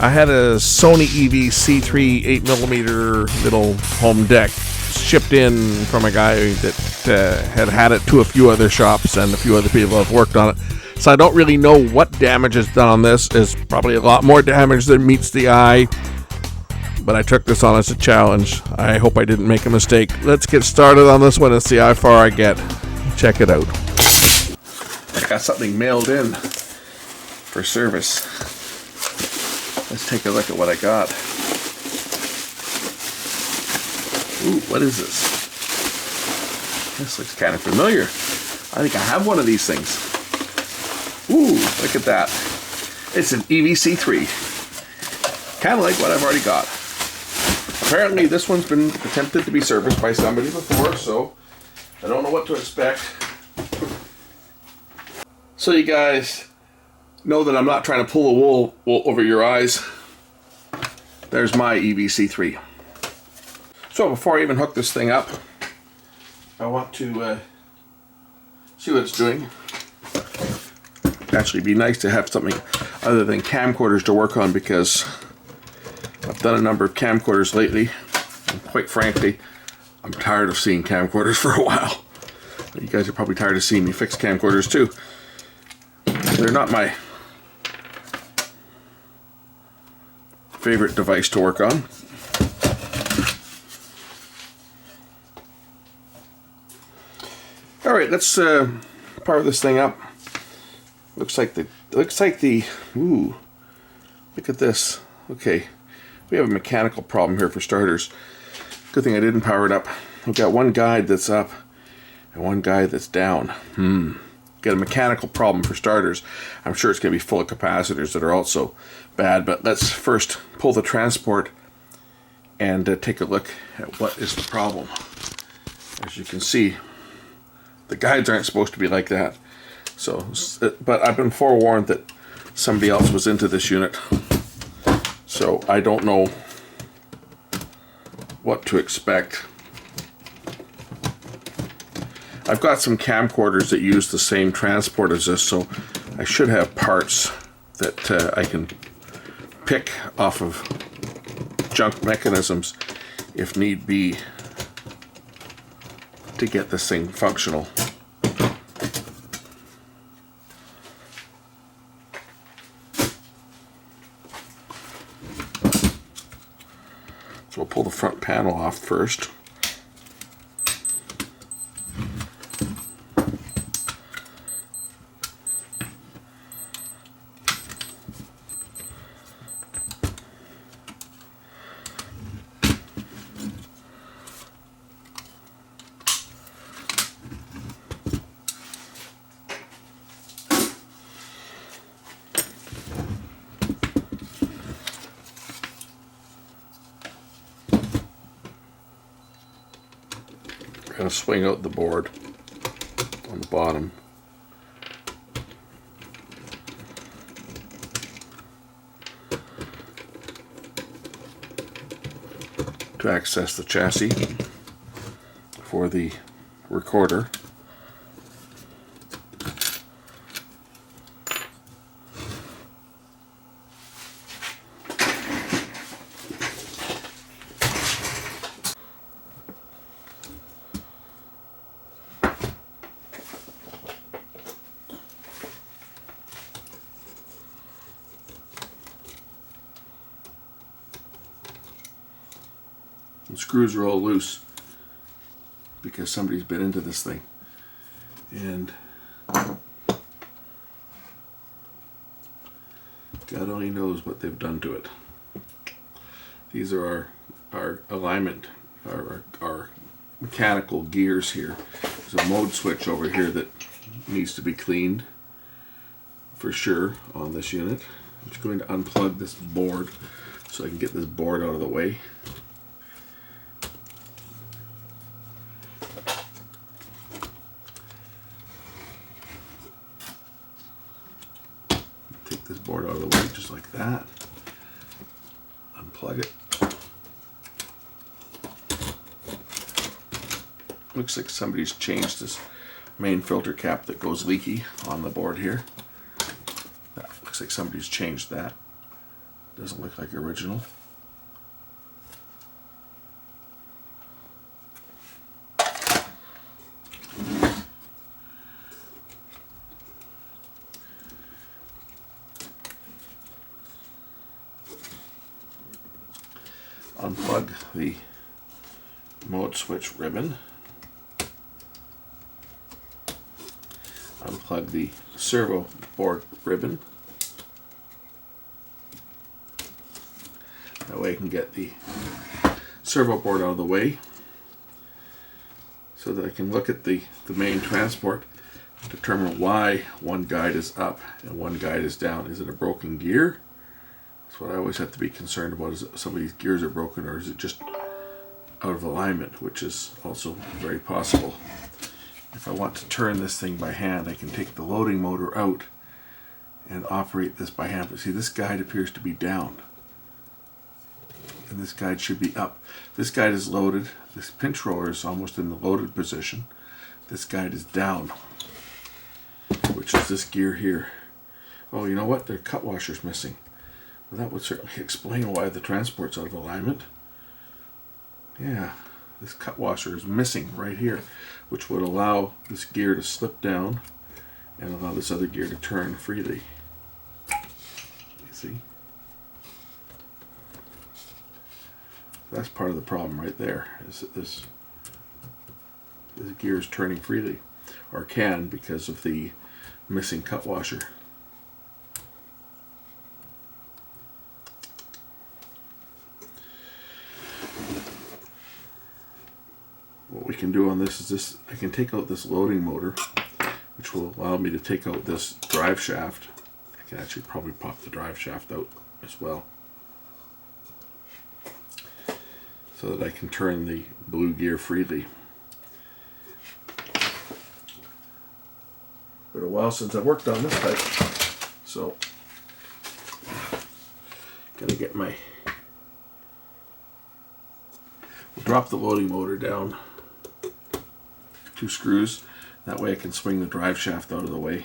I had a Sony EVC3 8mm little home deck shipped in from a guy that had it to a few other shops, and a few other people have worked on it. So I don't really know what damage is done on this. Is probably a lot more damage than meets the eye. But I took this on as a challenge. I hope I didn't make a mistake. Let's get started on this one and see how far I get. Check it out. I got something mailed in for service. Let's take a look at what I got. Ooh, what is this? This looks kind of familiar. I think I have one of these things. Ooh, look at that. It's an EVC3. Kind of like what I've already got. Apparently this one's been attempted to be serviced by somebody before, so I don't know what to expect. So you guys know that I'm not trying to pull the wool over your eyes. There's my EVC3. So before I even hook this thing up, I want to see what it's doing. Actually, it'd be nice to have something other than camcorders to work on, because I've done a number of camcorders lately, and quite frankly, I'm tired of seeing camcorders for a while. You guys are probably tired of seeing me fix camcorders too. They're not my favorite device to work on. All right, let's power this thing up. Looks like the ooh, look at this. Okay, we have a mechanical problem here for starters. Good thing I didn't power it up. We've got one guide that's up and one guide that's down. Got a mechanical problem for starters. I'm sure it's going to be full of capacitors that are also bad, but let's first pull the transport and take a look at what is the problem. As you can see, the guides aren't supposed to be like that. So, but I've been forewarned that somebody else was into this unit, so I don't know what to expect. I've got some camcorders that use the same transport as this, so I should have parts that I can pick off of junk mechanisms if need be to get this thing functional. So we'll pull the front panel off first. Going to swing out the board on the bottom. To access the chassis for the recorder. The screws are all loose because somebody's been into this thing, and God only knows what they've done to it. These are our alignment, our mechanical gears here. There's a mode switch over here that needs to be cleaned for sure on this unit. I'm just going to unplug this board so I can get this board out of the way. Take this board out of the way just like that. Unplug it. Looks like somebody's changed this main filter cap that goes leaky on the board here. That looks like somebody's changed that. Doesn't look like original. Unplug the mode switch ribbon. Unplug the servo board ribbon. That way I can get the servo board out of the way so that I can look at the main transport and determine why one guide is up and one guide is down. Is it a broken gear? That's what I always have to be concerned about, is that some of these gears are broken, or is it just out of alignment, which is also very possible. If I want to turn this thing by hand, I can take the loading motor out and operate this by hand. But see, this guide appears to be down, and this guide should be up. This guide is loaded. This pinch roller is almost in the loaded position. This guide is down, which is this gear here. Oh, you know what? Their cut washer's missing. Well, that would certainly explain why the transport's out of alignment. Yeah, this cut washer is missing right here, which would allow this gear to slip down and allow this other gear to turn freely. You see? That's part of the problem right there, is that this gear is turning freely, or can, because of the missing cut washer. What we can do on this is this, I can take out this loading motor, which will allow me to take out this drive shaft. I can actually probably pop the drive shaft out as well, so that I can turn the blue gear freely. Been a while since I worked on this type, so gonna get my, we'll drop the loading motor down 2 screws. That way I can swing the drive shaft out of the way.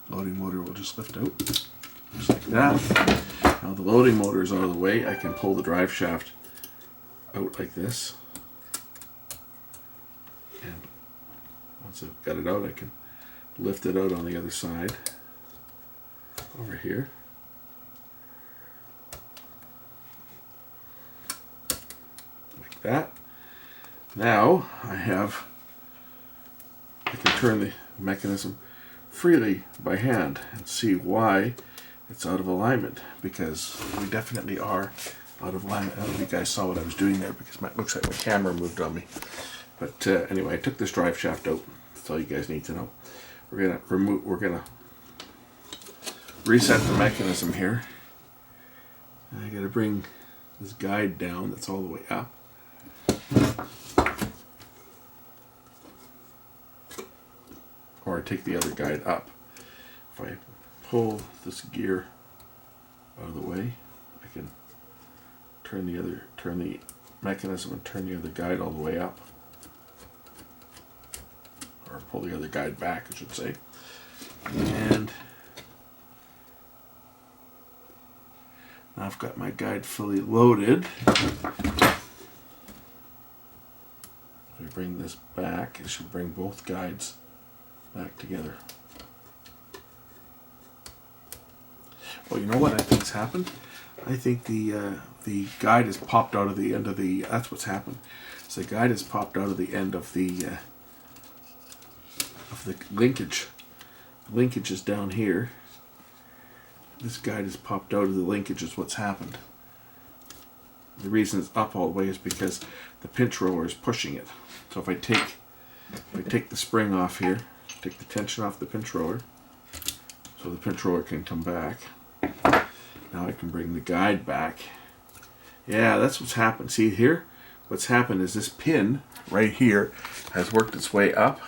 Loading motor will just lift out, just like that. Now the loading motor is out of the way, I can pull the drive shaft out like this. And once I've got it out, I can lift it out on the other side, over here. Like that. Now I can turn the mechanism freely by hand and see why it's out of alignment, because we definitely are out of alignment. I don't know if you guys saw what I was doing there, because it looks like my camera moved on me. But anyway, I took this drive shaft out. That's all you guys need to know. We're gonna reset the mechanism here. I gotta bring this guide down. That's all the way up. Or I take the other guide up. If I pull this gear out of the way, I can turn the mechanism and turn the other guide all the way up. Or pull the other guide back, I should say. And now I've got my guide fully loaded. If I bring this back, it should bring both guides back together. Well, you know what I think's happened? I think the guide has popped out of the end of the. That's what's happened. So the guide has popped out of the end of the linkage. The linkage is down here. This guide has popped out of the linkage. Is what's happened. The reason it's up all the way is because the pinch roller is pushing it. So if I take the spring off here, take the tension off the pinch roller, so the pinch roller can come back. Now I can bring the guide back. Yeah, that's what's happened. See here? What's happened is this pin right here has worked its way up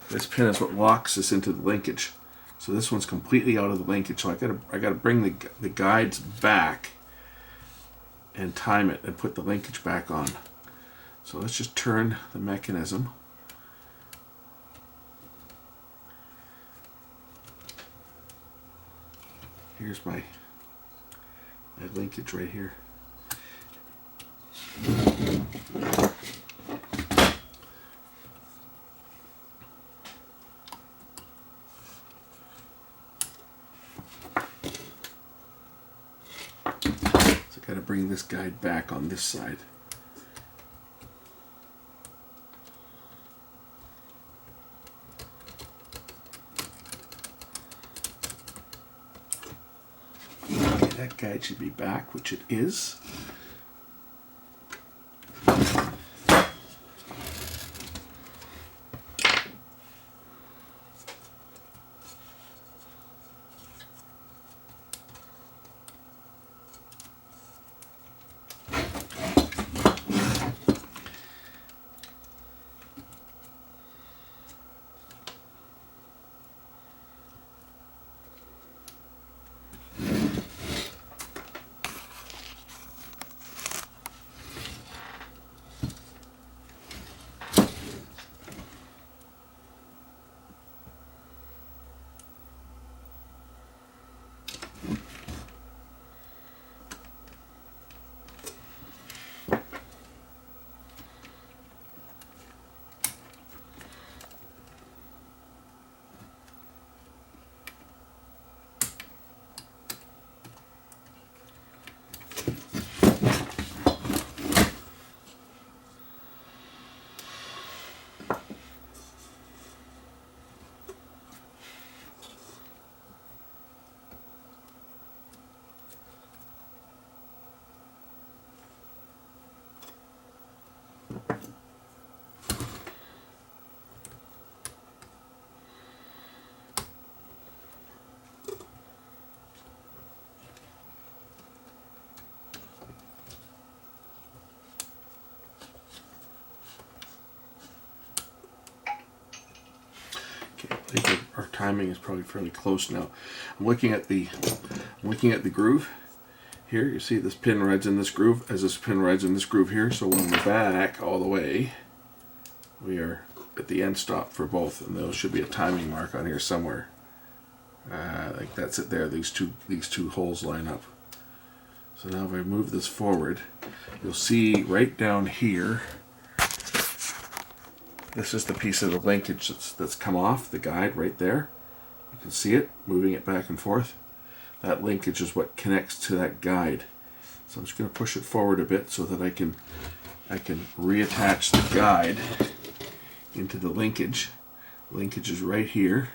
This pin is what locks us into the linkage. So this one's completely out of the linkage. So I gotta bring the guides back and time it and put the linkage back on. So let's just turn the mechanism. Here's my linkage right here. So I gotta bring this guide back on this side. That guide should be back, which it is. I think our timing is probably fairly close now. I'm looking at the groove here. You see this pin rides in this groove as this pin rides in this groove here. So when we're back all the way, we are at the end stop for both, and there should be a timing mark on here somewhere. Like that's it there. These two holes line up. So now if I move this forward, you'll see right down here. This is the piece of the linkage that's come off the guide right there. You can see it, moving it back and forth. That linkage is what connects to that guide. So I'm just going to push it forward a bit so that I can reattach the guide into the linkage. Linkage is right here.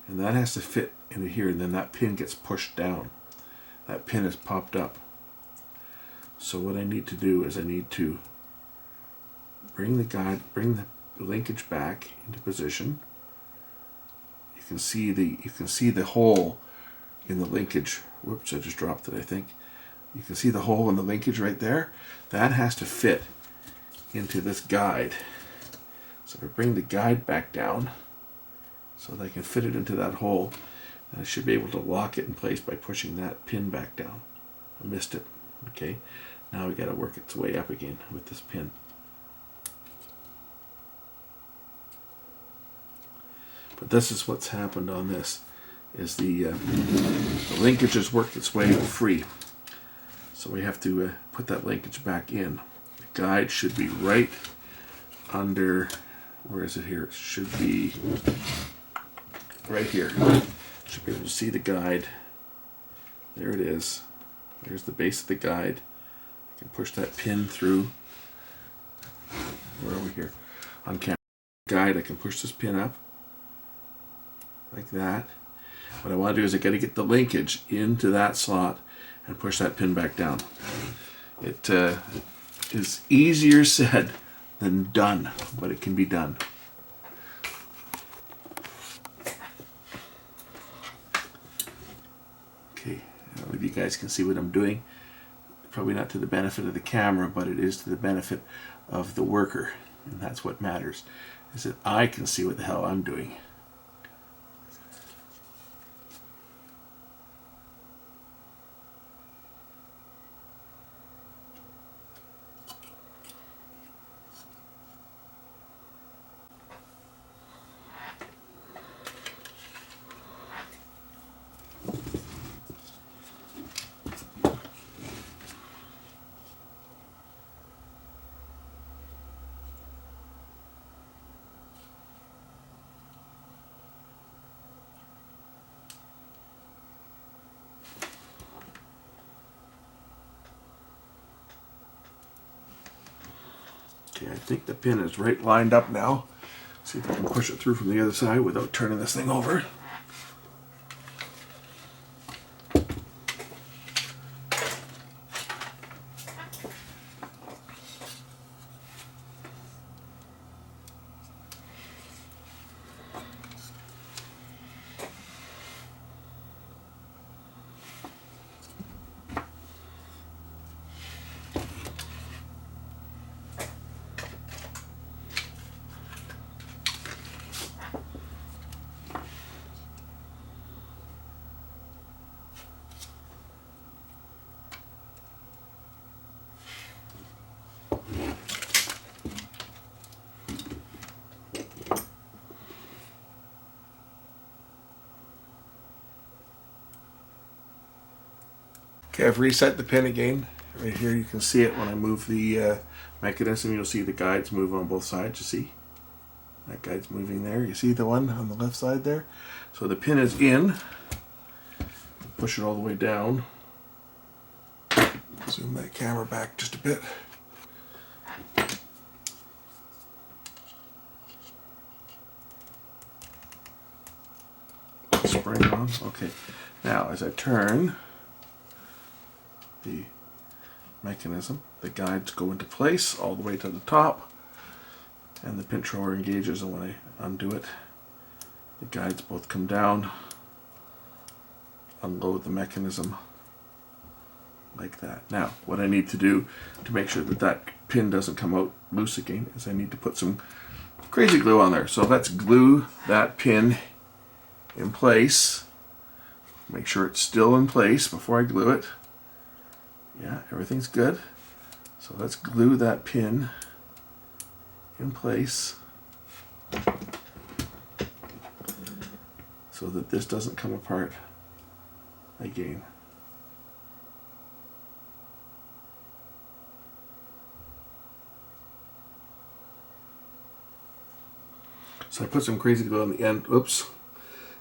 And that has to fit into here, and then that pin gets pushed down. That pin is popped up. So what I need to do is I need to bring the linkage back into position. You can see the hole in the linkage. Whoops, I just dropped it, I think. You can see the hole in the linkage right there. That has to fit into this guide. So if I bring the guide back down so that I can fit it into that hole, then I should be able to lock it in place by pushing that pin back down. I missed it. Okay, now we got to work its way up again with this pin. But this is what's happened on this, is the linkage has worked its way free. So we have to put that linkage back in. The guide should be right under, where is it here? It should be right here. Should be able to see the guide. There it is. There's the base of the guide. I can push that pin through. Where are we here? On camera. Guide, I can push this pin up. Like that. What I want to do is I got to get the linkage into that slot and push that pin back down. It is easier said than done, but it can be done. Okay, I don't know if you guys can see what I'm doing. Probably not to the benefit of the camera, but it is to the benefit of the worker. And that's what matters, is that I can see what the hell I'm doing. Okay, I think the pin is right lined up now. See if I can push it through from the other side without turning this thing over. Okay, I've reset the pin again. Right here you can see it when I move the mechanism. You'll see the guides move on both sides, you see? That guide's moving there. You see the one on the left side there? So the pin is in. Push it all the way down. Zoom that camera back just a bit. Spring on. Okay. Now as I turn the mechanism, the guides go into place all the way to the top, and the pinch roller engages, and when I undo it, the guides both come down, unload the mechanism like that. Now what I need to do to make sure that that pin doesn't come out loose again is I need to put some crazy glue on there. So let's glue that pin in place. Make sure it's still in place before I glue it. Yeah, everything's good. So let's glue that pin in place so that this doesn't come apart again. So I put some crazy glue on the end. Oops,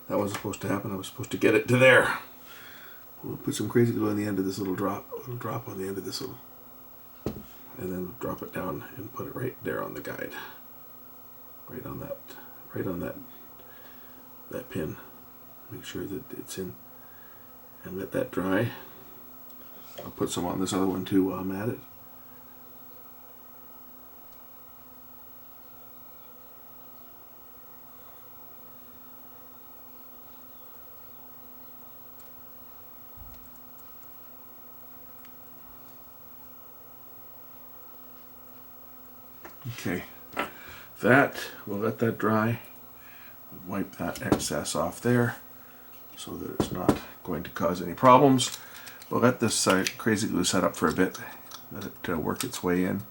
that wasn't supposed to happen. I was supposed to get it to there. We'll put some crazy glue on the end of this little drop on the end of this little, and then drop it down and put it right there on the guide, right on that pin. Make sure that it's in, and let that dry. I'll put some on this other one too while I'm at it. Okay, we'll let that dry. Wipe that excess off there so that it's not going to cause any problems. We'll let this crazy glue set up for a bit, let it work its way in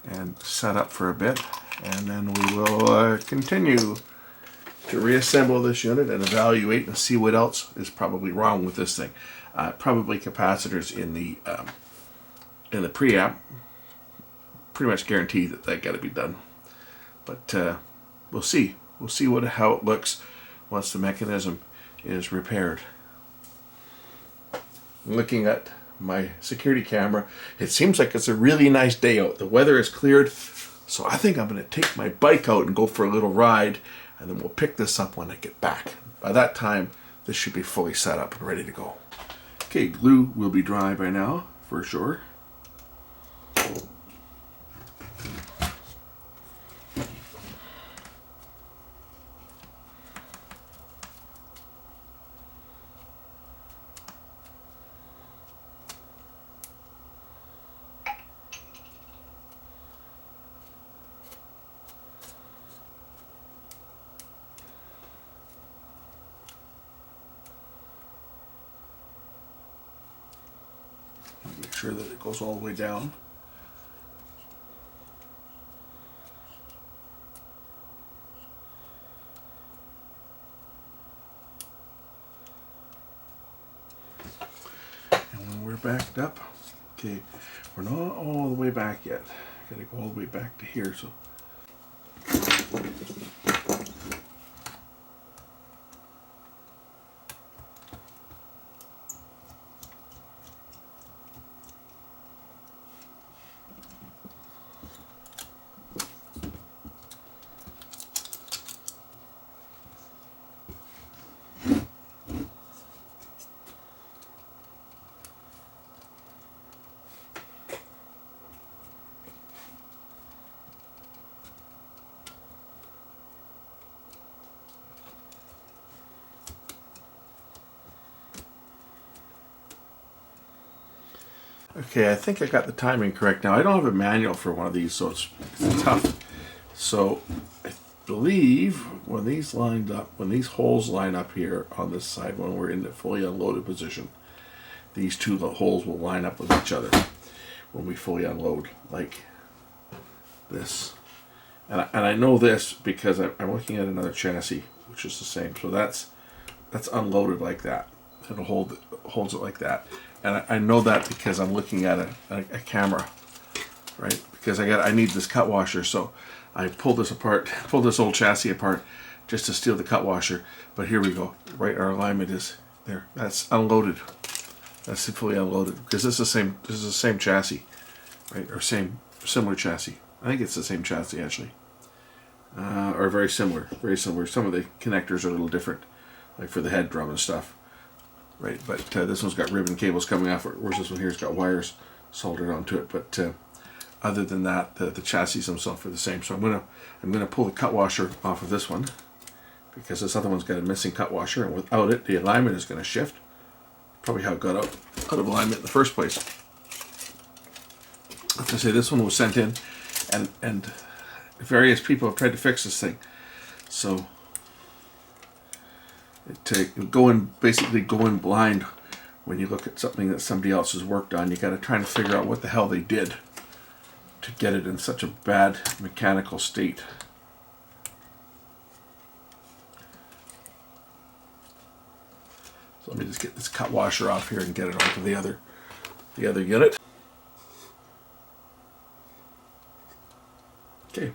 and set up for a bit, and then we will continue to reassemble this unit and evaluate and see what else is probably wrong with this thing. Probably capacitors in the preamp. Pretty much guarantee that got to be done, but we'll see. We'll see how it looks once the mechanism is repaired. Looking at my security camera, it seems like it's a really nice day out. The weather is cleared, so I think I'm going to take my bike out and go for a little ride, and then we'll pick this up when I get back. By that time, this should be fully set up and ready to go. Okay, glue will be dry by now, for sure. sure that it goes all the way down. And when we're backed up, okay, we're not all the way back yet. Gotta go all the way back to here, so. Okay, I think I got the timing correct now. I don't have a manual for one of these, so it's tough. So I believe when these lined up, when these holes line up here on this side, when we're in the fully unloaded position, these two holes will line up with each other when we fully unload, like this. And I know this because I'm looking at another chassis, which is the same. So that's unloaded like that. It'll holds it like that. And I know that because I'm looking at a camera, right? Because I need this cut washer, so I pulled this apart, pulled this old chassis apart just to steal the cut washer. But here we go, right? Our alignment is there. That's unloaded. That's fully unloaded because this is the same chassis, right? Or similar chassis. I think it's the same chassis actually, or very similar, very similar. Some of the connectors are a little different, like for the head drum and stuff. Right, but this one's got ribbon cables coming off, whereas this one here's got wires soldered onto it. But other than that, the chassis themselves are the same. So I'm gonna pull the cut washer off of this one because this other one's got a missing cut washer, and without it, the alignment is going to shift. Probably how it got out of alignment in the first place. I have to say this one was sent in, and various people have tried to fix this thing. So. Basically going blind when you look at something that somebody else has worked on. You got to try to figure out what the hell they did to get it in such a bad mechanical state. So let me just get this cut washer off here and get it onto the other unit. Okay,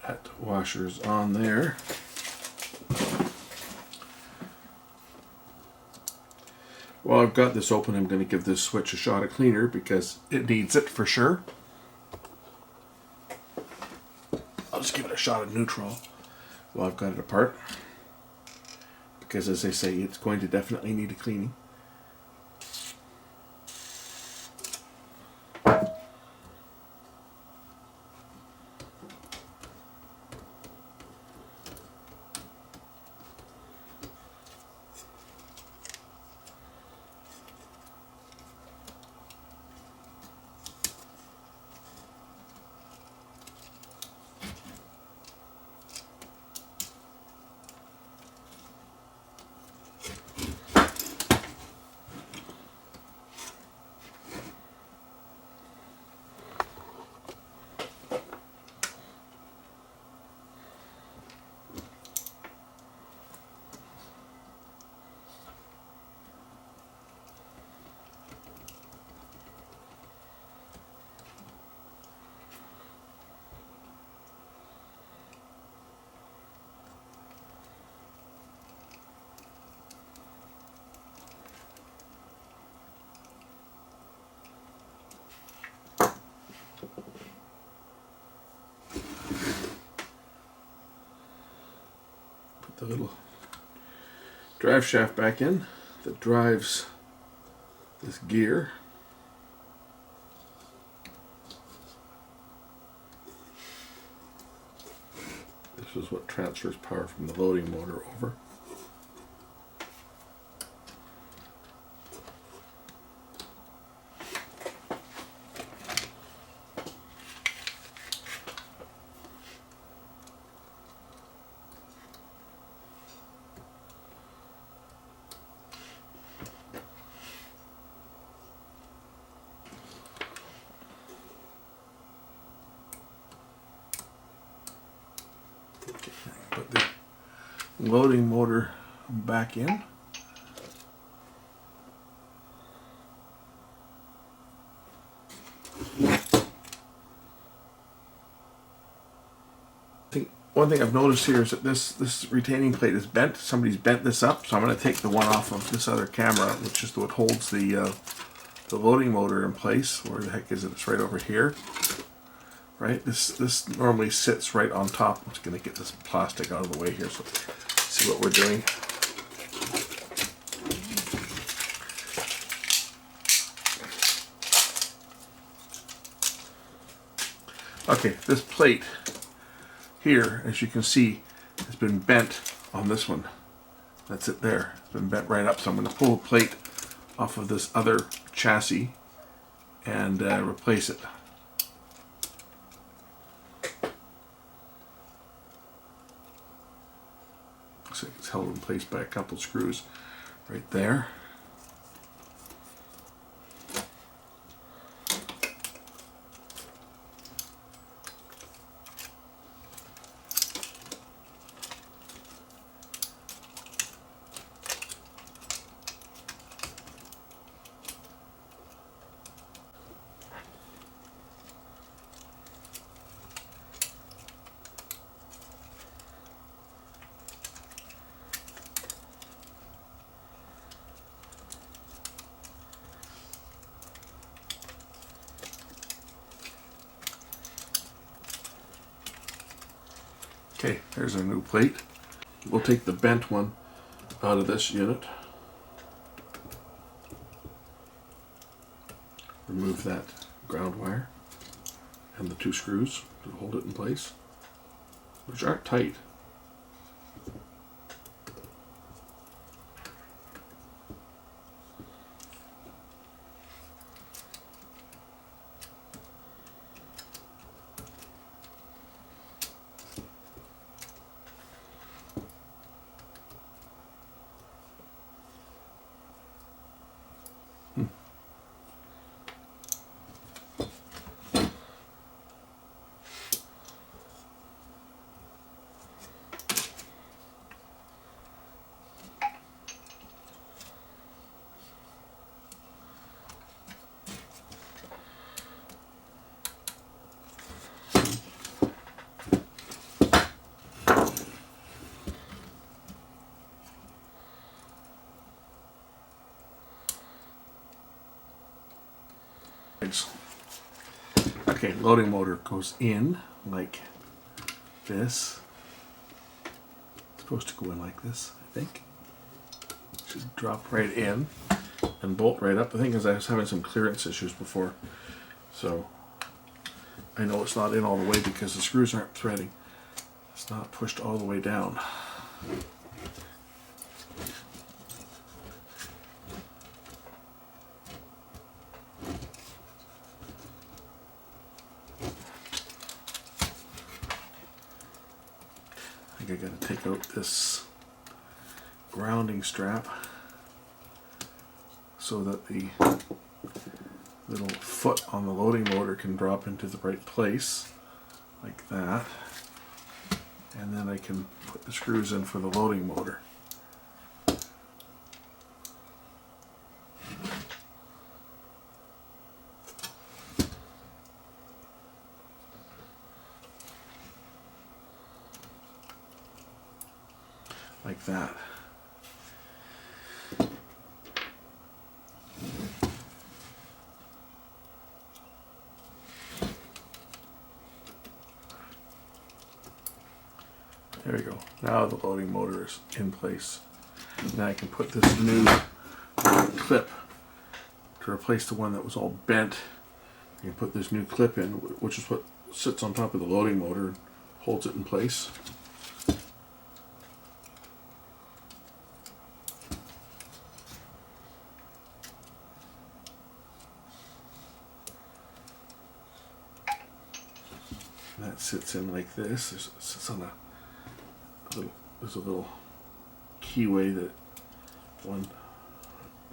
that washer's on there. While I've got this open, I'm going to give this switch a shot of cleaner because it needs it for sure. I'll just give it a shot of neutral while I've got it apart. Because as they say, it's going to definitely need a cleaning. The little drive shaft back in that drives this gear. This is what transfers power from the loading motor over. Put the loading motor back in. One thing I've noticed here is that this retaining plate is bent. Somebody's bent this up, so I'm going to take the one off of this other camera, which is what holds the loading motor in place. Where the heck is it? It's right over here. Right? This normally sits right on top. I'm just going to get this plastic out of the way here, so see what we're doing. Okay, this plate here, as you can see, has been bent on this one. That's it there. It's been bent right up. So I'm going to pull the plate off of this other chassis and replace it. Looks like it's held in place by a couple screws right there. Okay, there's our new plate. We'll take the bent one out of this unit. Remove that ground wire and the two screws to hold it in place, which aren't tight. Okay, loading motor goes in like this. It's supposed to go in like this, I think. Should drop right in and bolt right up. The thing is, I was having some clearance issues before, so I know it's not in all the way because the screws aren't threading. It's not pushed all the way down. I got to take out this grounding strap so that the little foot on the loading motor can drop into the right place like that, and then I can put the screws in for the loading motor. Like that. There we go. Now the loading motor is in place. Now I can put this new clip to replace the one that was all bent. I can put this new clip in, which is what sits on top of the loading motor and holds it in place. That sits in like this. It sits on there's a little keyway that one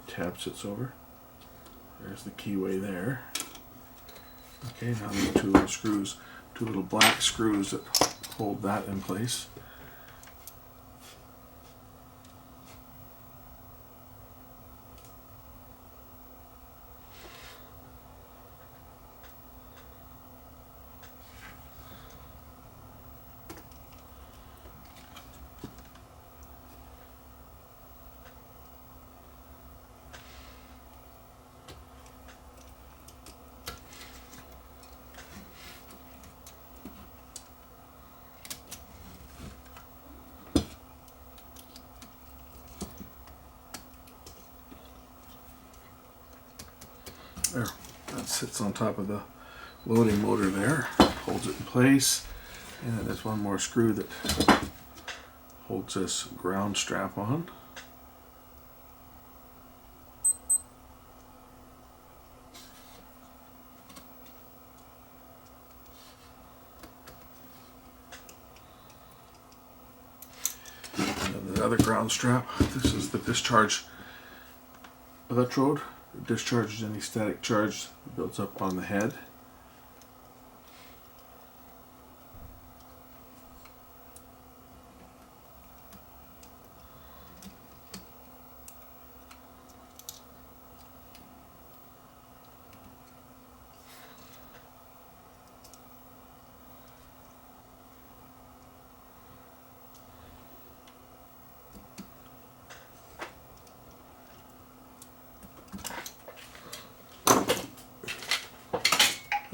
tab sits over. There's the keyway there. Okay, now there's two little screws, two little black screws that hold that in place. There, that sits on top of the loading motor there, holds it in place, and then there's one more screw that holds this ground strap on. And the other ground strap, this is the discharge electrode. It discharges any static charge that builds up on the head.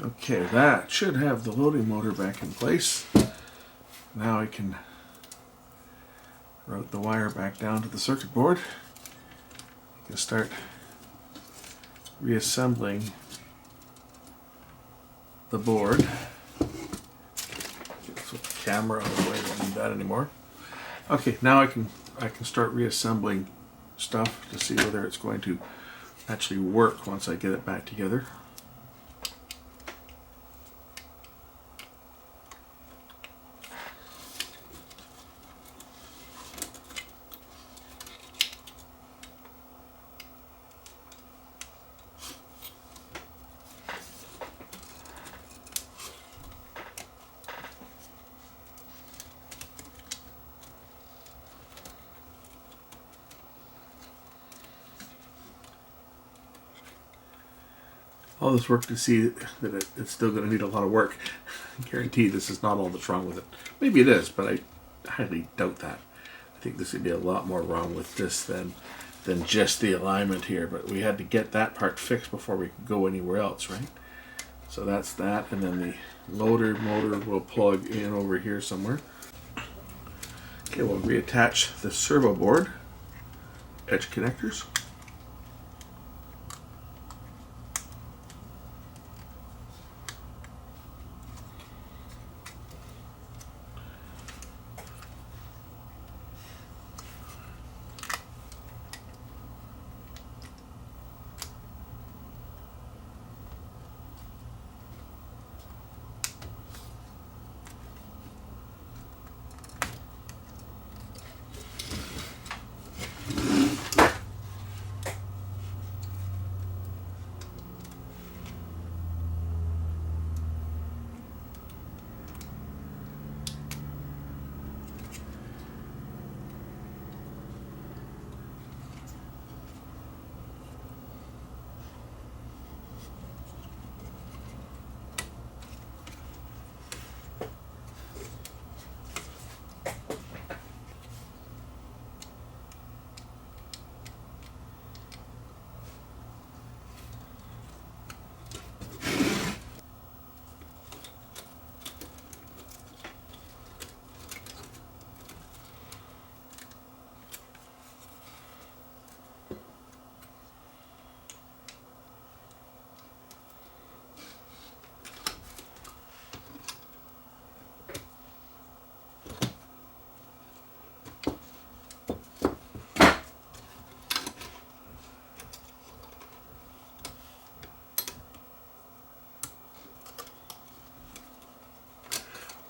Okay, that should have the loading motor back in place. Now I can route the wire back down to the circuit board. I can start reassembling the board. Get the camera out of the way, don't need that anymore. Okay, now I can start reassembling stuff to see whether it's going to actually work once I get it back together. All this work to see that it's still going to need a lot of work. I guarantee this is not all that's wrong with it. Maybe it is, but I highly doubt that. I think this would be a lot more wrong with this than just the alignment here. But we had to get that part fixed before we could go anywhere else, right? So that's that, and then the loader motor will plug in over here somewhere. Okay, we'll reattach the servo board edge connectors.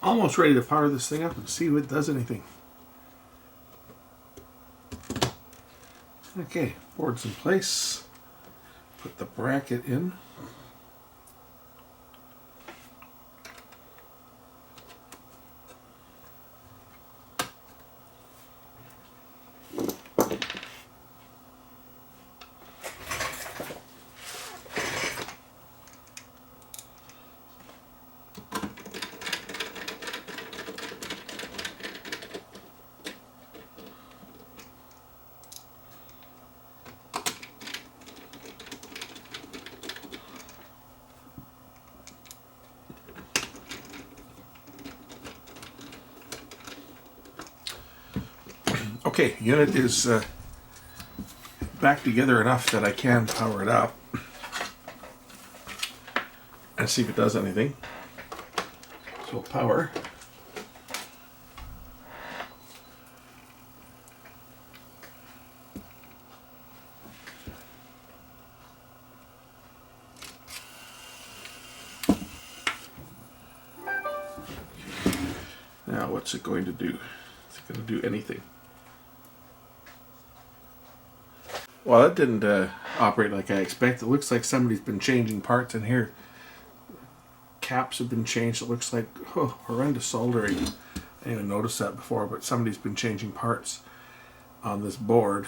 Almost ready to power this thing up and see if it does anything. Okay, board's in place. Put the bracket in. Okay, unit is back together enough that I can power it up. and see if it does anything. So power. Now what's it going to do? Is it going to do anything? Well, that didn't operate like I expected. It looks like somebody's been changing parts in here. Caps have been changed. It looks like horrendous soldering. I didn't even notice that before, but somebody's been changing parts on this board.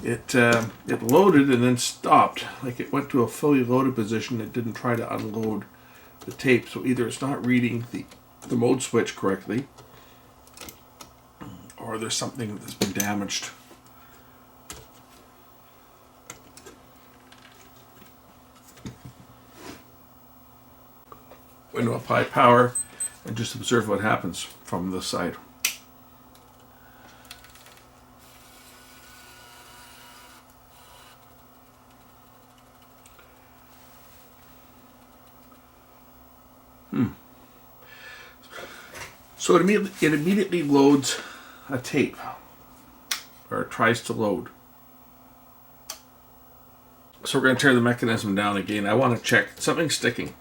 It loaded and then stopped. Like it went to a fully loaded position. It didn't try to unload the tape. So either it's not reading the mode switch correctly, or there's something that's been damaged. Window up high power and just observe what happens from the side. So it immediately loads a tape, or it tries to load. So we're going to tear the mechanism down again. I want to check something's sticking.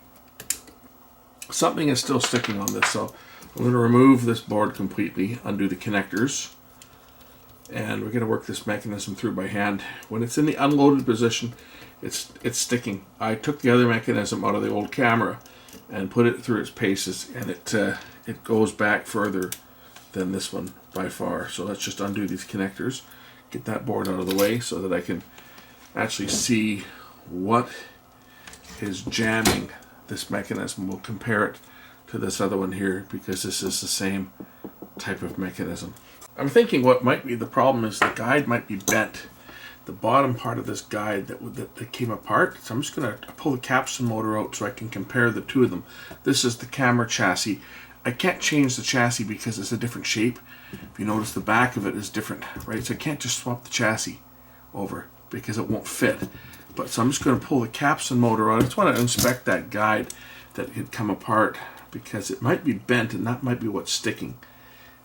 Something is still sticking on this, so I'm going to remove this board completely, undo the connectors, and we're going to work this mechanism through by hand. When it's in the unloaded position, it's sticking. I took the other mechanism out of the old camera and put it through its paces, and it goes back further than this one by far. So let's just undo these connectors, get that board out of the way so that I can actually see what is jamming this mechanism. We'll compare it to this other one here because this is the same type of mechanism. I'm thinking what might be the problem is the guide might be bent. The bottom part of this guide that came apart. So I'm just going to pull the capstan motor out so I can compare the two of them. This is the camera chassis. I can't change the chassis because it's a different shape. If you notice, the back of it is different, right? So I can't just swap the chassis over because it won't fit. But so I'm just going to pull the capstan motor out. I just want to inspect that guide that had come apart because it might be bent and that might be what's sticking.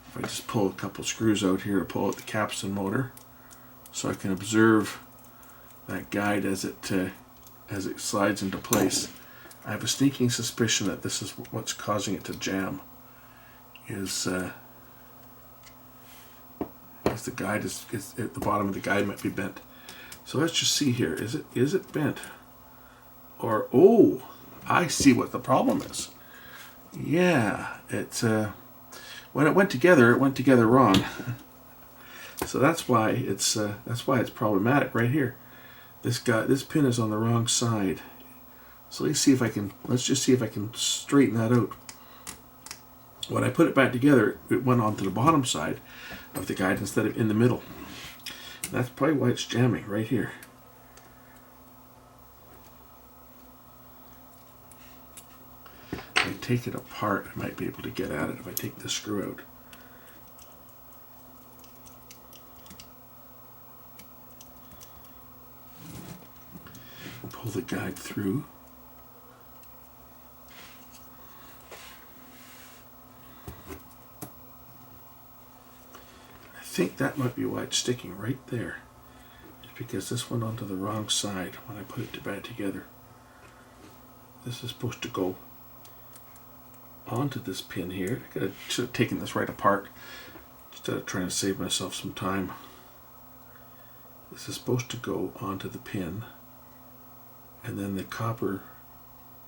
If I just pull a couple screws out here to pull out the capstan motor, so I can observe that guide as it slides into place. I have a sneaking suspicion that this is what's causing it to jam. The guide is at the bottom of the guide might be bent. So let's just see here. Is it bent? Or I see what the problem is. Yeah, it's when it went together wrong. So that's why it's problematic right here. This pin is on the wrong side. So let's just see if I can straighten that out. When I put it back together, it went onto the bottom side of the guide instead of in the middle. That's probably why it's jamming right here. If I take it apart, I might be able to get at it if I take this screw out. Pull the guide through. I think that might be why it's sticking right there. It's because this went onto the wrong side when I put it back together. This is supposed to go onto this pin here. I should have taken this right apart instead of trying to save myself some time. This is supposed to go onto the pin, and then the copper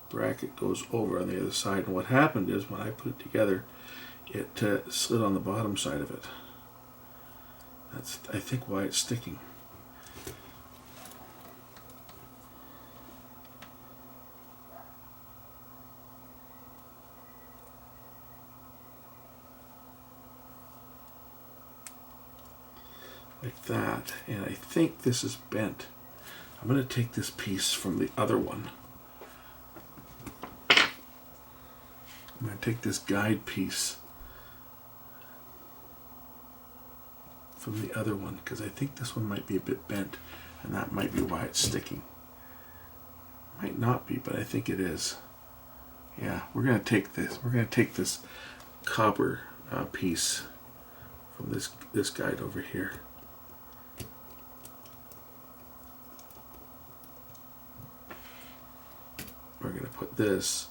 bracket goes over on the other side. And what happened is when I put it together, it slid on the bottom side of it. That's, I think, why it's sticking. Like that. And I think this is bent. I'm going to take this piece from the other one. I'm going to take this guide piece from the other one because I think this one might be a bit bent, and that might be why it's sticking. Might not be, but I think it is. Yeah, we're gonna take this. We're gonna take this copper piece from this guide over here. We're gonna put this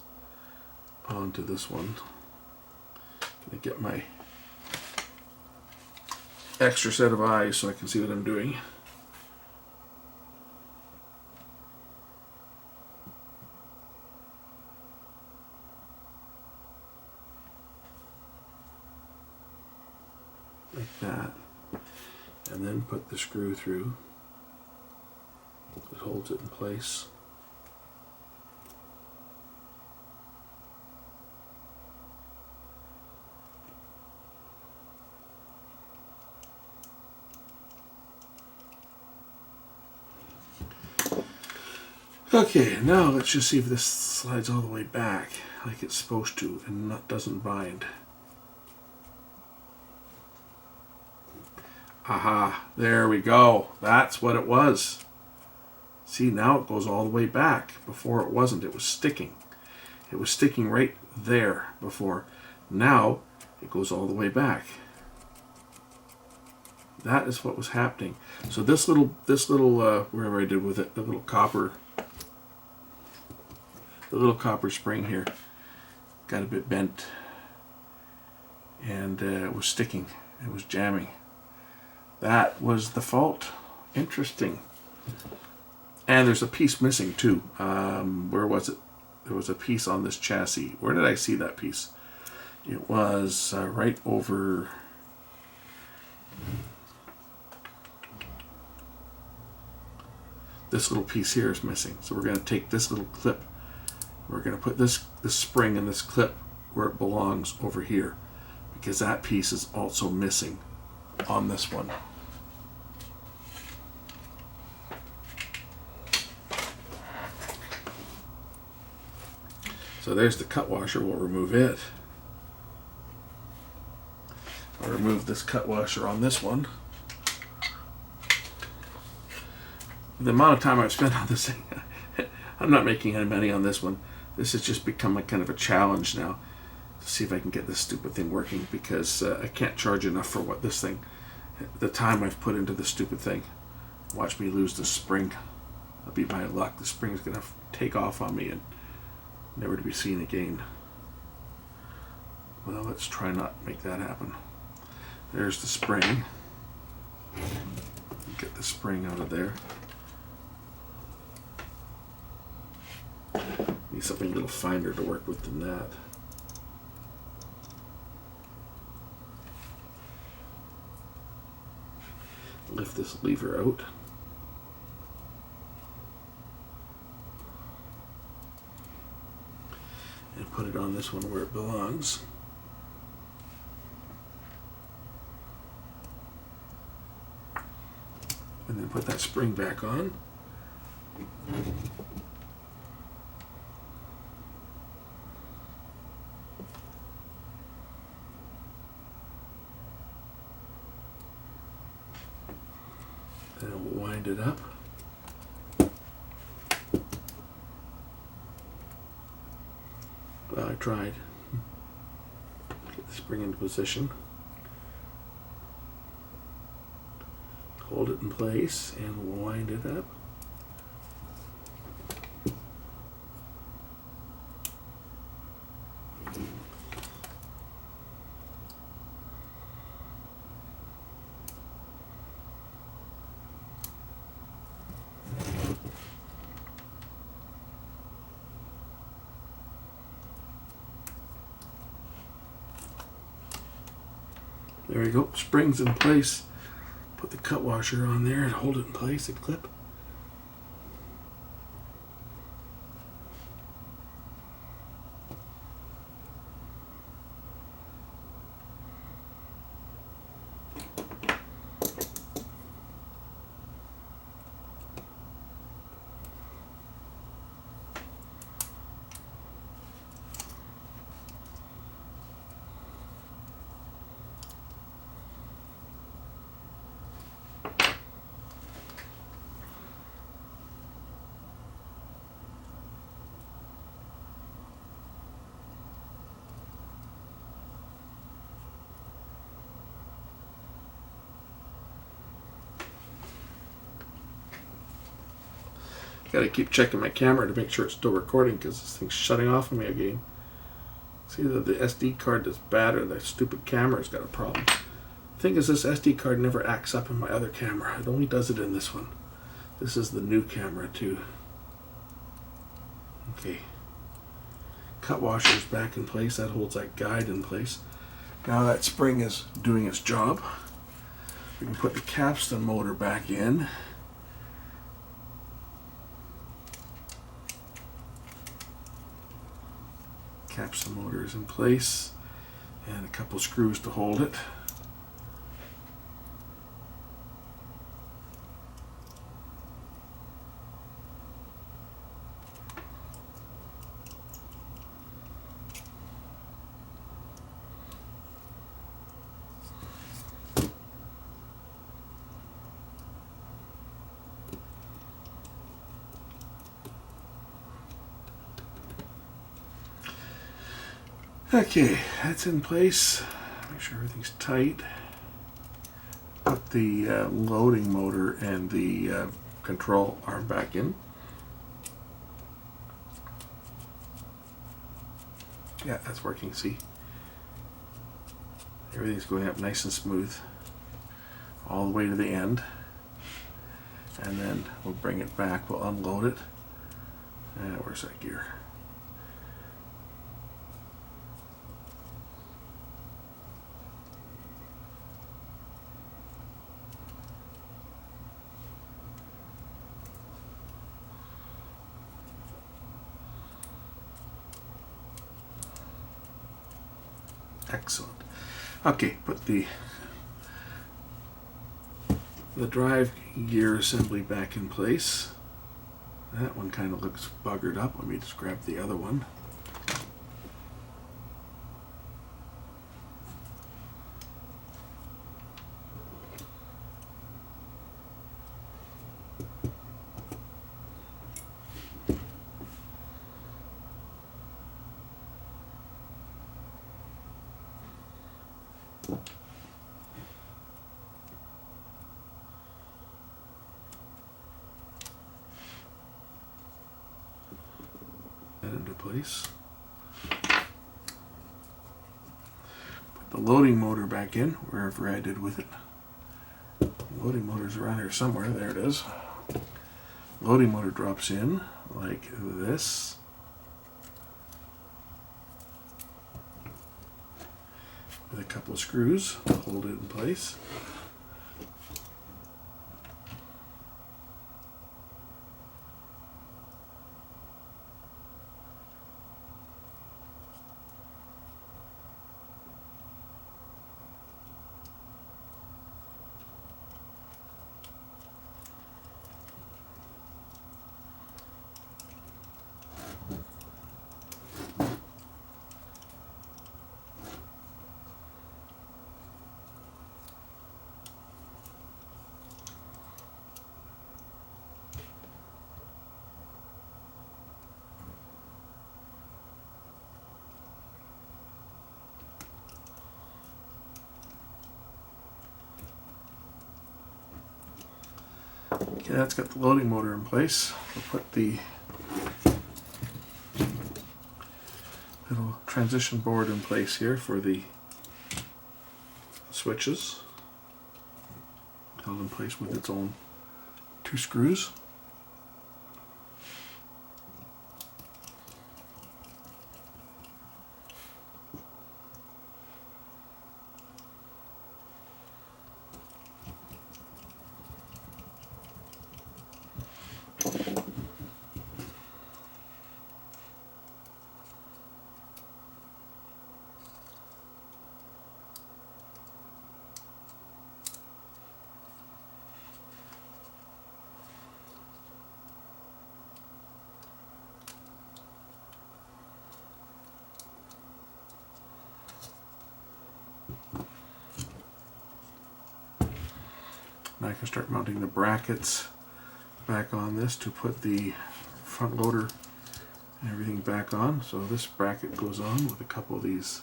onto this one. Gonna get my extra set of eyes so I can see what I'm doing. Like that. And then put the screw through. It holds it in place. Okay, now let's just see if this slides all the way back like it's supposed to and doesn't bind. Aha, there we go. That's what it was. See, now it goes all the way back. Before it wasn't, it was sticking. It was sticking right there before. Now it goes all the way back. That is what was happening. So this little whatever I did with it, the little copper spring here got a bit bent, and it was sticking. It was jamming. That was the fault. Interesting. And there's a piece missing too. Where was it? There was a piece on this chassis. Where did I see that piece? It was right over. This little piece here is missing. So we're going to take this little clip. We're going to put this spring in this clip where it belongs over here, because that piece is also missing on this one. So there's the cut washer. We'll remove it. I'll remove this cut washer on this one. The amount of time I've spent on this thing, I'm not making any money on this one. This has just become a kind of a challenge now to see if I can get this stupid thing working, because I can't charge enough for what this thing, the time I've put into this stupid thing. Watch me lose the spring. That'll be my luck. The spring is going to take off on me and never to be seen again. Well, let's try not to make that happen. There's the spring. Get the spring out of there. Need something a little finer to work with than that. Lift this lever out. And put it on this one where it belongs. And then put that spring back on. Then we'll wind it up. Well, I tried. Get the spring into position. Hold it in place and we'll wind it up. There we go, springs in place. Put the cut washer on there and hold it in place and clip. Gotta keep checking my camera to make sure it's still recording because this thing's shutting off on me again. It's either the SD card that's bad or the stupid camera's got a problem. The thing is, this SD card never acts up in my other camera. It only does it in this one. This is the new camera too. Okay. Cut washer's back in place. That holds that guide in place. Now that spring is doing its job. We can put the capstan motor back in. Capstan motor is in place, and a couple screws to hold it. Okay, that's in place. Make sure everything's tight. Put the loading motor and the control arm back in. Yeah, that's working, see? Everything's going up nice and smooth all the way to the end. And then we'll bring it back, we'll unload it. And where's that gear? Excellent. Okay, put the drive gear assembly back in place. That one kind of looks buggered up. Let me just grab the other one. Into place. Put the loading motor back in wherever I did with it. The loading motor's around here somewhere. There it is. Loading motor drops in like this. With a couple of screws to hold it in place. Okay, that's got the loading motor in place. We'll put the little transition board in place here for the switches. Held in place with its own 2 screws. Now I can start mounting the brackets back on this to put the front loader and everything back on. So this bracket goes on with a couple of these,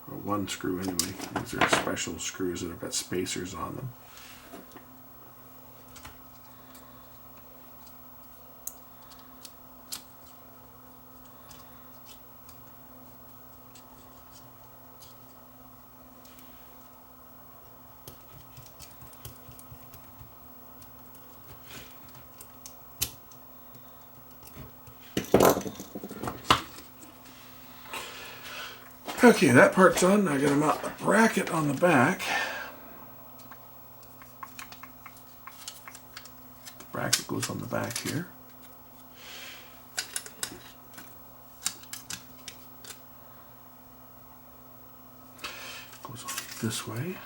or 1 screw anyway. These are special screws that have got spacers on them. Okay, that part's done. I got to mount the bracket on the back. The bracket goes on the back here. Goes on this way.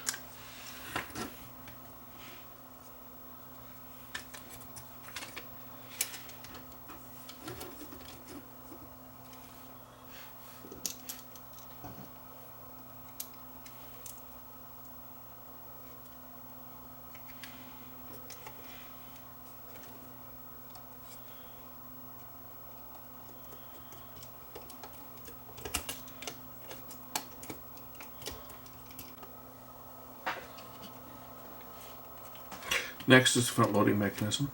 Next is the front loading mechanism.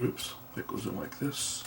Oops, that goes in like this.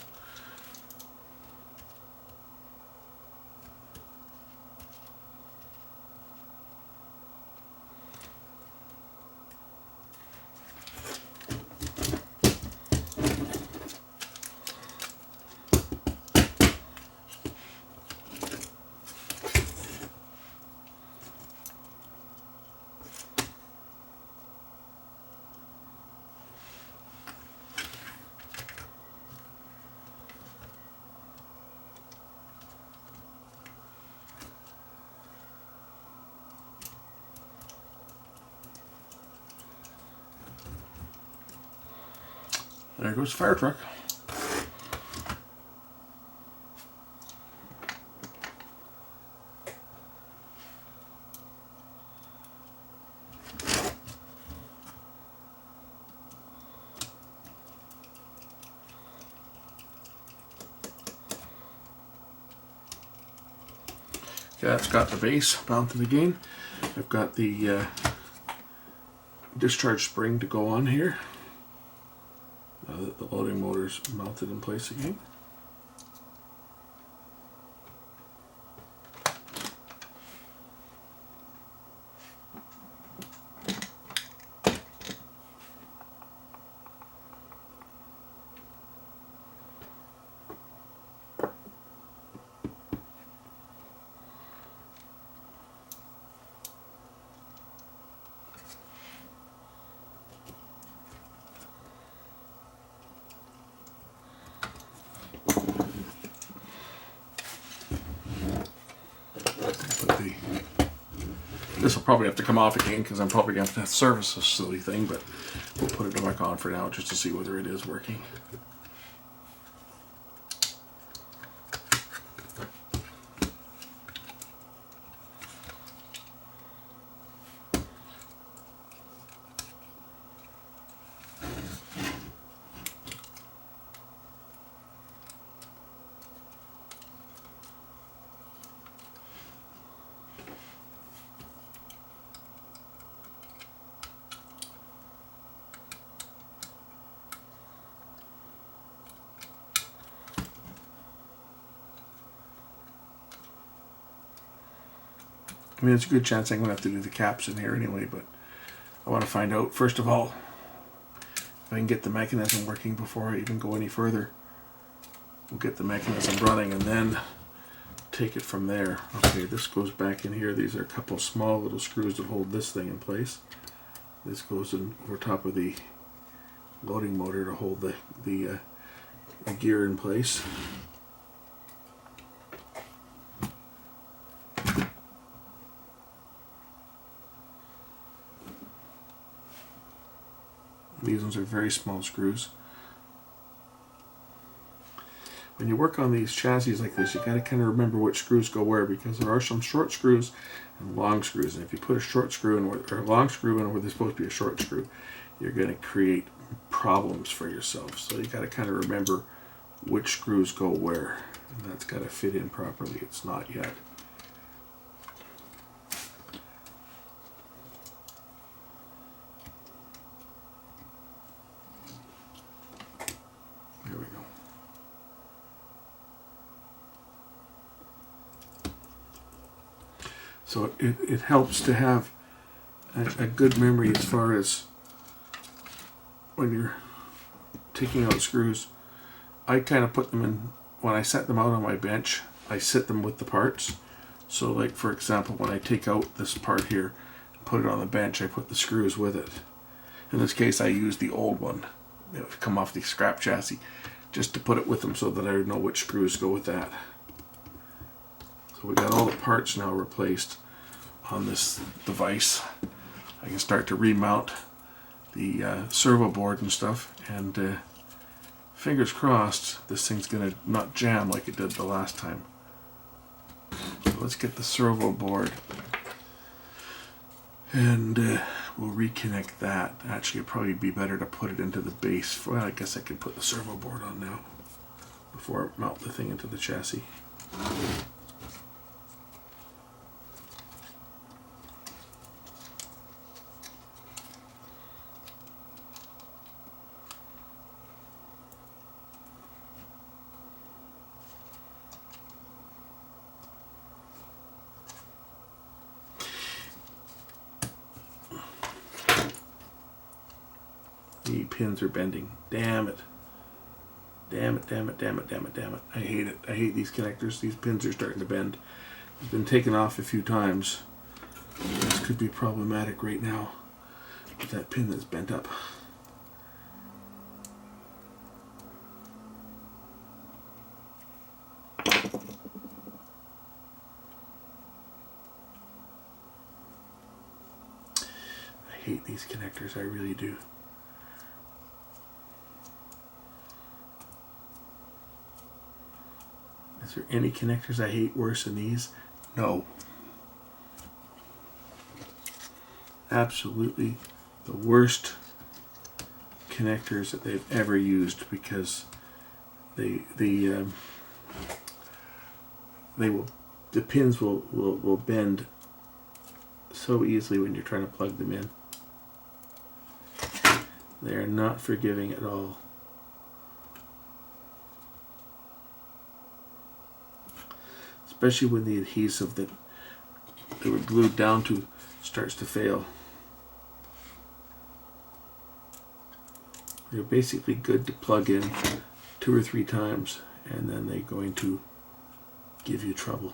There goes the fire truck. Okay, that's got the base mounted again. I've got the discharge spring to go on here. Now that the loading motor's mounted in place again. This will probably have to come off again because I'm probably going to have to service this silly thing, but we'll put it back on for now just to see whether it is working. I mean, it's a good chance I'm going to have to do the caps in here anyway, but I want to find out, first of all, if I can get the mechanism working before I even go any further. We'll get the mechanism running and then take it from there. Okay, this goes back in here. These are a couple of small little screws that hold this thing in place. This goes in over top of the loading motor to hold the gear in place. These ones are very small screws. When you work on these chassis like this, you got to kind of remember which screws go where, because there are some short screws and long screws. And if you put a short screw in or a long screw in where there's supposed to be a short screw, you're going to create problems for yourself. So you got to kind of remember which screws go where. And that's got to fit in properly. It's not yet. There we go. So it helps to have a good memory as far as when you're taking out screws. I kind of put them in, when I set them out on my bench, I sit them with the parts. So like for example, when I take out this part here and put it on the bench, I put the screws with it. In this case I used the old one that would come off the scrap chassis just to put it with them so that I would know which screws go with that. So we got all the parts now replaced on this device. I can start to remount the servo board and stuff, and fingers crossed this thing's gonna not jam like it did the last time. So let's get the servo board and we'll reconnect that. Actually it'd probably be better to put it into the base. Well, I guess I could put the servo board on now before I mount the thing into the chassis. The pins are bending. Damn it. Damn it, damn it, damn it, damn it, damn it. I hate it. I hate these connectors. These pins are starting to bend. It's been taken off a few times. This could be problematic right now with that pin that's bent up. I hate these connectors. I really do. Is there any connectors I hate worse than these? No. Absolutely the worst connectors that they've ever used, because the pins will bend so easily when you're trying to plug them in. They are not forgiving at all. Especially when the adhesive that they were glued down to starts to fail. They're basically good to plug in 2 or 3 times, and then they're going to give you trouble.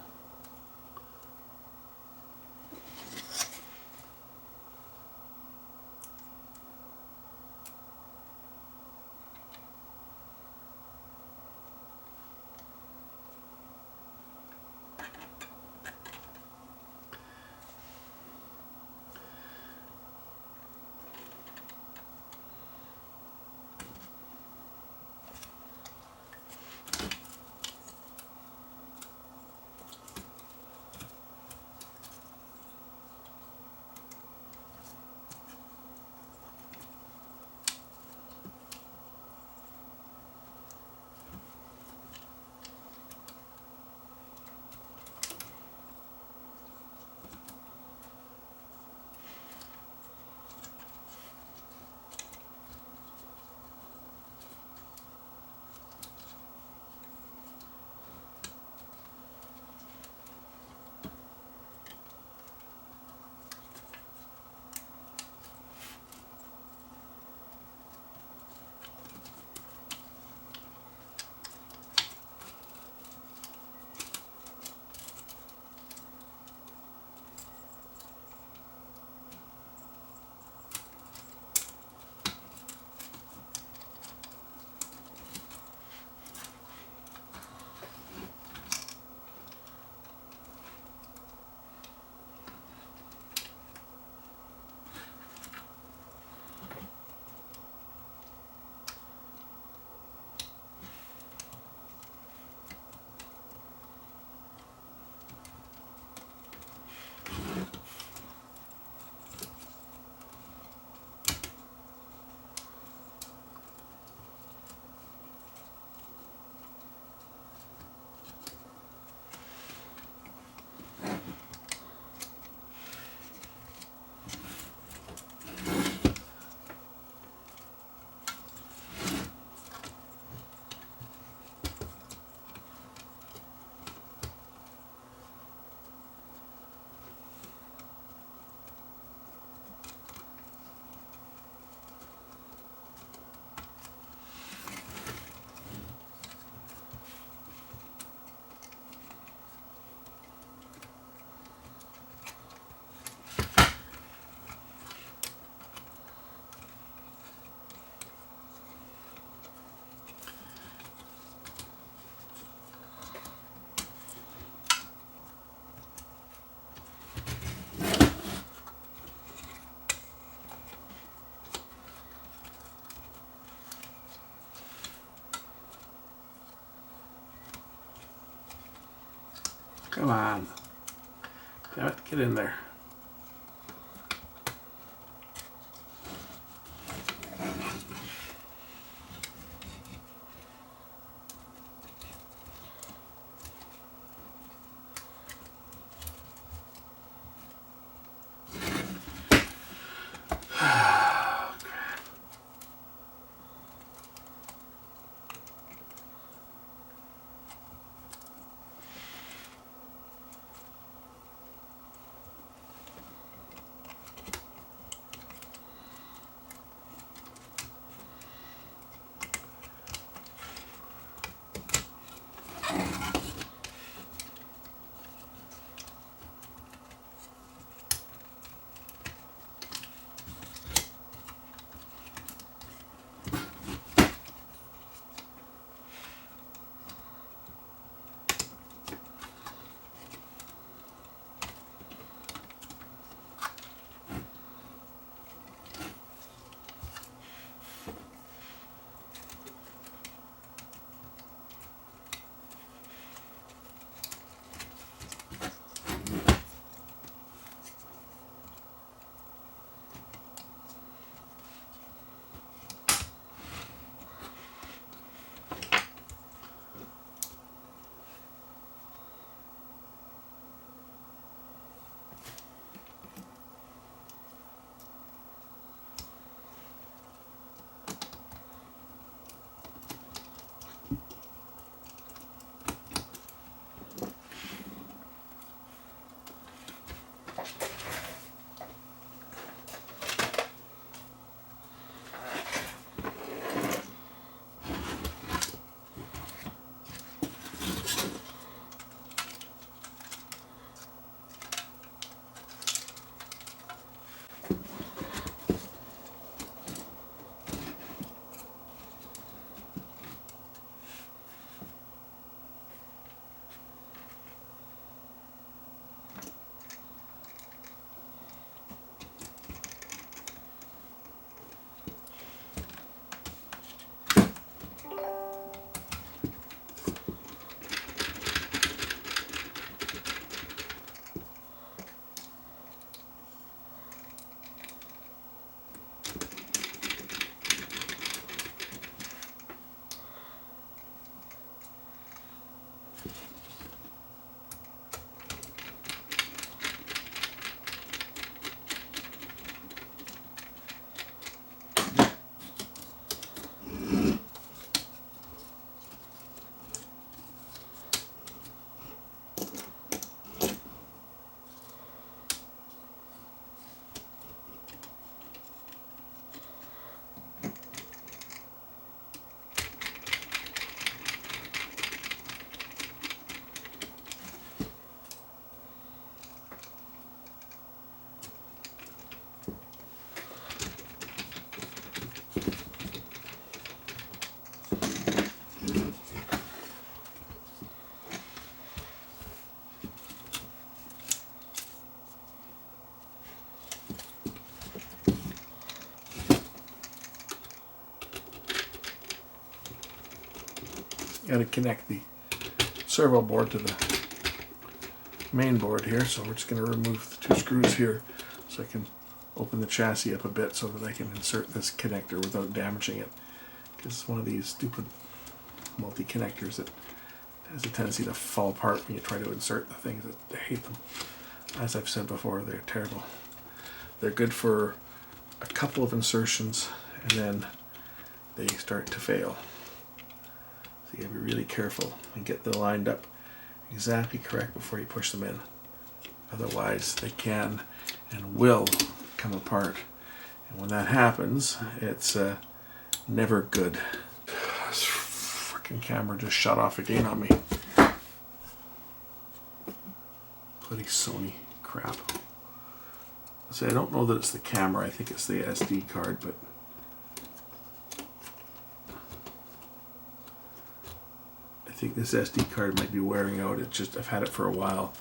Come on. Damn it, get in there. Got to connect the servo board to the main board here, so we're just going to remove the two screws here so I can open the chassis up a bit so that I can insert this connector without damaging it, because it's one of these stupid multi-connectors that has a tendency to fall apart when you try to insert the things. I hate them. As I've said before, they're terrible. They're good for a couple of insertions and then they start to fail. So you gotta be really careful and get them lined up exactly correct before you push them in. Otherwise they can and will come apart. And when that happens, it's never good. This freaking camera just shut off again on me. Bloody Sony crap. So I don't know that it's the camera, I think it's the SD card, but I think this SD card might be wearing out. It's just, I've had it for a while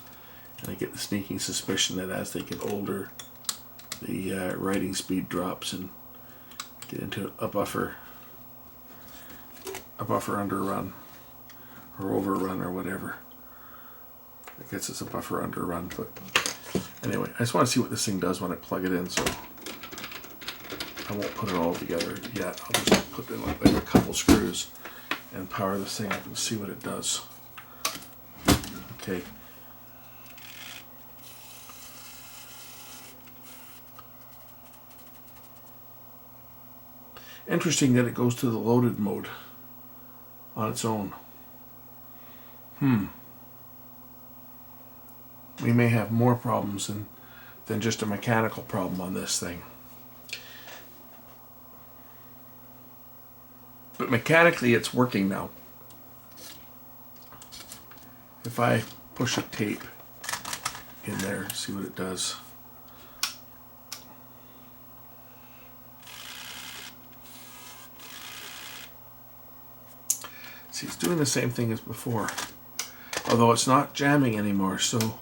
and I get the sneaking suspicion that as they get older the writing speed drops and get into a buffer underrun or overrun or whatever. I guess it's a buffer underrun, but anyway, I just want to see what this thing does when I plug it in, so I won't put it all together yet. I'll just put in like a couple screws and power this thing up and see what it does. Okay. Interesting that it goes to the loaded mode on its own. We may have more problems than just a mechanical problem on this thing. But mechanically it's working now. If I push a tape in there, see what it does. See, it's doing the same thing as before, although it's not jamming anymore, so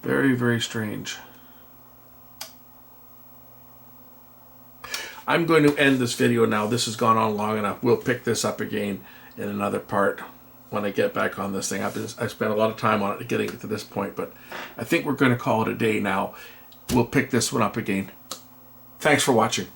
very, very strange. I'm going to end this video now. This has gone on long enough. We'll pick this up again in another part when I get back on this thing. I spent a lot of time on it getting it to this point, but I think we're going to call it a day now. We'll pick this one up again. Thanks for watching.